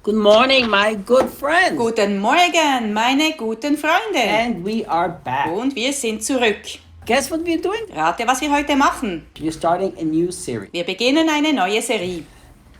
Good morning, my good friends. Guten Morgen, meine guten Freunde. And we are back. Und wir sind zurück. Guess what we're doing? Rate, was wir heute machen. We're starting a new series. Wir beginnen eine neue Serie.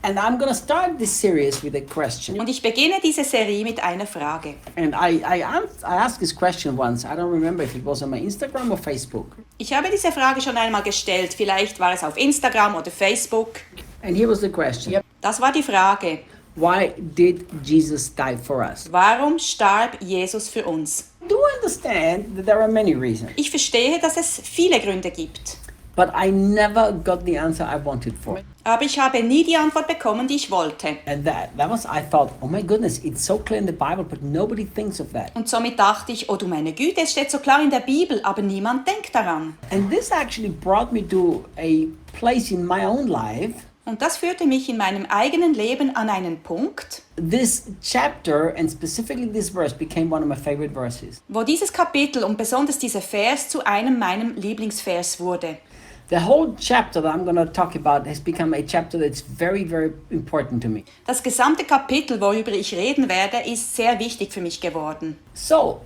And I'm going to start this series with a question. Und ich beginne diese Serie mit einer Frage. And I asked this question once. I don't remember if it was on my Instagram or Facebook. Ich habe diese Frage schon einmal gestellt. Vielleicht war es auf Instagram oder Facebook. And here was the question. Das war die Frage. Why did Jesus die for us? Warum starb Jesus für uns? I do understand that there are many reasons. Ich verstehe, dass es viele Gründe gibt. But I never got the answer I wanted for. Aber ich habe nie die Antwort bekommen, die ich wollte. And that was, I thought, oh my goodness, it's so clear in the Bible, but nobody thinks of that. Und somit dachte ich, oh du meine Güte, es steht so klar in der Bibel, aber niemand denkt daran. And this actually brought me to a place in my own life. Und das führte mich in meinem eigenen Leben an einen Punkt, This chapter and specifically this verse became one of my favorite verses. wo dieses Kapitel und besonders dieser Vers zu einem meinem Lieblingsvers wurde. The whole chapter that I'm going to talk about has become a chapter that's very, very important to me. Das gesamte Kapitel, worüber ich reden werde, ist sehr wichtig für mich geworden. So,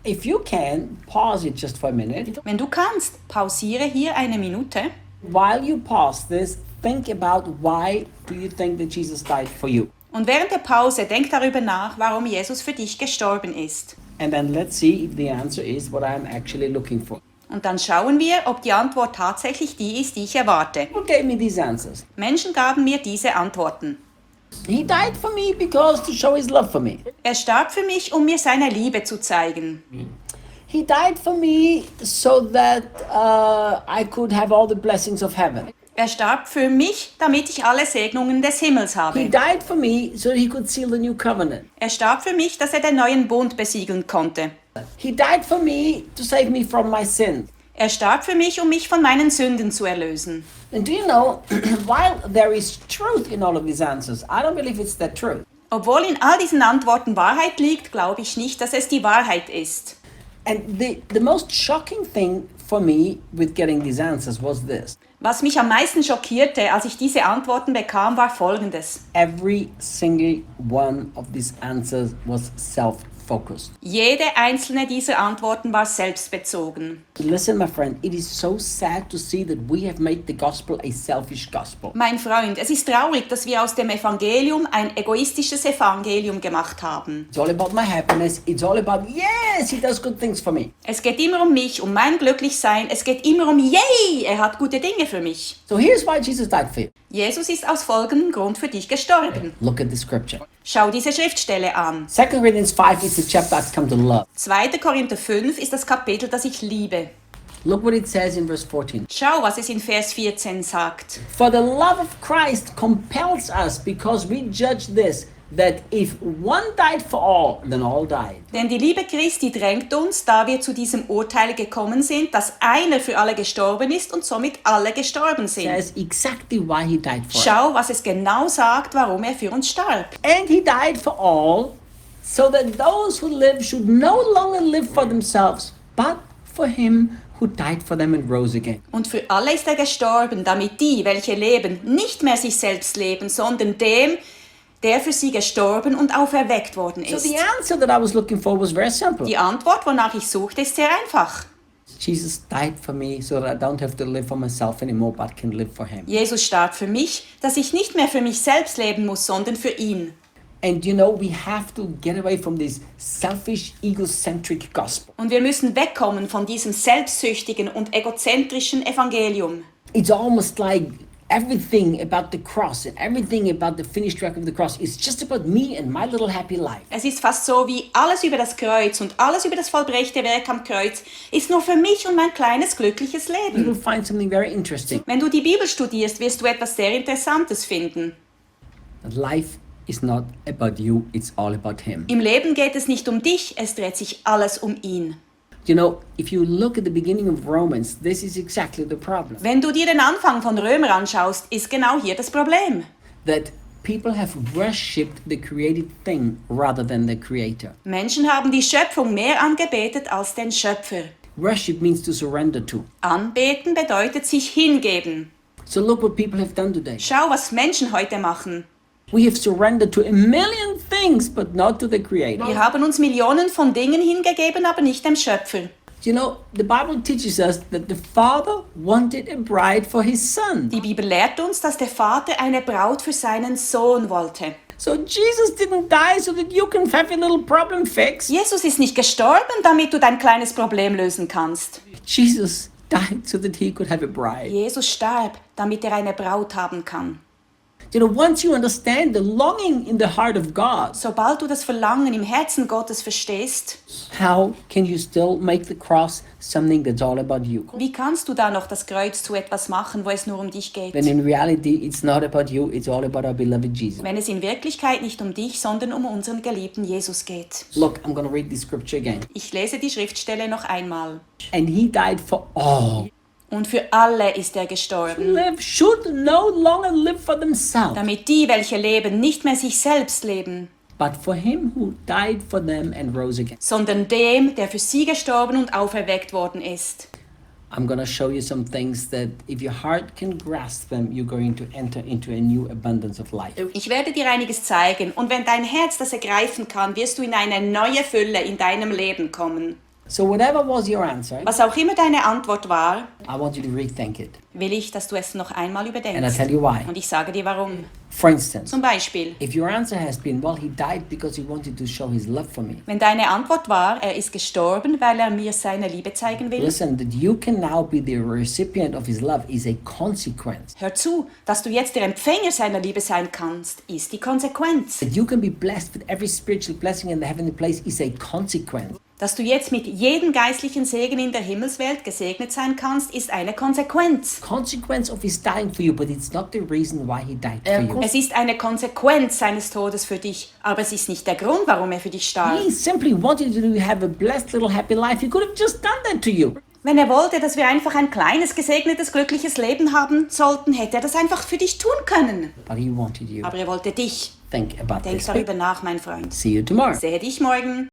if you can, pause it just for a minute. Wenn du kannst, pausiere hier eine Minute. While you pause this, think about why do you think that Jesus died for you? Und während der Pause denk darüber nach, warum Jesus für dich gestorben ist. And then let's see if the answer is what I'm actually looking for. Und dann schauen wir, ob die Antwort tatsächlich die ist, die ich erwarte. Who gave me these answers? Menschen gaben mir diese Antworten. He died for me because to show his love for me. Er starb für mich, um mir seine Liebe zu zeigen. He died for me so that I could have all the blessings of heaven. Er starb für mich, damit ich alle Segnungen des Himmels He habe. died for me so that he could seal the new covenant. Er starb für mich, dass er den neuen Bund besiegeln konnte. He died for me to save me from my sins. Er starb für mich, um mich von meinen Sünden zu erlösen. And do you know, while there is truth in all of these answers, I don't believe it's that truth. Obwohl in all diesen Antworten Wahrheit liegt, glaube ich nicht, dass es die Wahrheit ist. And the most shocking thing for me with getting these answers was this. Was mich am meisten schockierte, als ich diese Antworten bekam, war Folgendes. Every single one of these answers was self-focused. Jede einzelne dieser Antworten war selbstbezogen. Listen, my friend, it is so sad to see that we have made the gospel a selfish gospel. Mein Freund, es ist traurig, dass wir aus dem Evangelium ein egoistisches Evangelium gemacht haben. It's all about my happiness. It's all about, yes, he does good things for me. Es geht immer um mich, um mein Glücklichsein. Es geht immer um, yay, er hat gute Dinge für mich. So here's why Jesus died for you. Jesus ist aus folgendem Grund für dich gestorben. Look at the scripture. Schau diese Schriftstelle an. 2 Corinthians 5 is the chapter I've come to love. 2. Korinther 5 ist das Kapitel, das ich liebe. Look what it says in verse 14. Schau, was es in Vers 14 sagt. For the love of Christ compels us because we judge this, that if one died for all, then all died. Denn die Liebe Christi drängt uns, da wir zu diesem Urteil gekommen sind, dass einer für alle gestorben ist und somit alle gestorben sind. Says exactly why he died for us. Schau, was es genau sagt, warum er für uns starb. And he died for all, so that those who live should no longer live for themselves, but for him who died for them and rose again. Und für alle ist er gestorben, damit die, welche leben, nicht mehr sich selbst leben, sondern dem, der für sie gestorben und auferweckt worden So ist. the answer that I was looking for was very simple. Die Antwort, wonach ich suchte, ist sehr einfach. Jesus died for me so that I don't have to live for myself anymore, but can live for him. Jesus starb für mich, dass ich nicht mehr für mich selbst leben muss, sondern für ihn. And you know, we have to get away from this selfish, egocentric gospel. Und wir müssen wegkommen von diesem selbstsüchtigen und egozentrischen Evangelium. It's almost like everything about the cross and everything about the finished work of the cross is just about me and my little happy life. Es ist fast so, wie alles über das Kreuz und alles über das vollbrächte Werk am Kreuz ist nur für mich und mein kleines, glückliches You Leben. will find something very interesting. Wenn du die Bibel studierst, wirst du etwas sehr Interessantes finden. That life is not about you, it's all about him. Im Leben geht es nicht um dich, es dreht sich alles um ihn. You know, if you look at the beginning of Romans, this is exactly the problem. Wenn du dir den Anfang von Römer anschaust, ist genau hier das Problem. That people have worshipped the created thing rather than the creator. Menschen haben die Schöpfung mehr angebetet als den Schöpfer. Worship means to surrender to. Anbeten bedeutet sich hingeben. So look what people have done today. Schau, was Menschen heute machen. We have surrendered to a million things, but not to the Creator. Wir haben uns Millionen von Dingen hingegeben, aber nicht dem Schöpfer. You know, the Bible teaches us that the Father wanted a bride for his Son. Die Bibel lehrt uns, dass der Vater eine Braut für seinen Sohn wollte. So Jesus didn't die so that you can have your little problem fixed. Jesus ist nicht gestorben, damit du dein kleines Problem lösen kannst. Jesus died so that he could have a bride. Jesus starb, damit er eine Braut haben kann. You know, once you understand the longing in the heart of God, Sobald du das Verlangen im Herzen Gottes verstehst, how can you still make the cross something that's all about you? wie kannst du da noch das Kreuz zu etwas machen, wo es nur um dich geht? When in reality, it's not about you, it's all about our beloved Jesus. Wenn es in Wirklichkeit nicht um dich, sondern um unseren geliebten Jesus geht. Look, I'm going to read the scripture again. Ich lese die Schriftstelle noch einmal. And he died for all. Und für alle ist er gestorben, Should no longer live for themselves, damit die, welche leben, nicht mehr sich selbst leben, but for him who died for them and rose again. sondern dem, der für sie gestorben und auferweckt worden ist. I'm going to show you some things that if your heart can grasp them, you're going to enter into a new abundance of life. Ich werde dir einiges zeigen, und wenn dein Herz das ergreifen kann, wirst du in eine neue Fülle in deinem Leben kommen. So whatever was your answer, Was auch immer deine Antwort war, I want you to rethink it. will ich, dass du es noch einmal And I'll überdenkst. tell you why. Und ich sage dir warum. For instance, Zum Beispiel, if your answer has been, well, he died because he wanted to show his love for me. wenn deine Antwort war, er ist gestorben, weil er mir seine Liebe zeigen will. Listen, that you can now be the recipient of his love is a consequence. Hör zu, dass du jetzt der Empfänger seiner Liebe sein kannst, ist die Konsequenz. That you can be blessed with every spiritual blessing in the heavenly place is a consequence. Dass du jetzt mit jedem geistlichen Segen in der Himmelswelt gesegnet sein kannst, ist eine Konsequenz. Consequence of his dying for you, but it's not the reason why he died for you. Es ist eine Konsequenz seines Todes für dich, aber es ist nicht der Grund, warum er für dich starb. He simply wanted you to have a blessed little happy life. He could have just done that to you. Wenn er wollte, dass wir einfach ein kleines, gesegnetes, glückliches Leben haben sollten, hätte er das einfach für dich tun können. But he wanted you. Aber er wollte dich. Think about Denk this. darüber nach, mein Freund. See you tomorrow. Sehe dich morgen.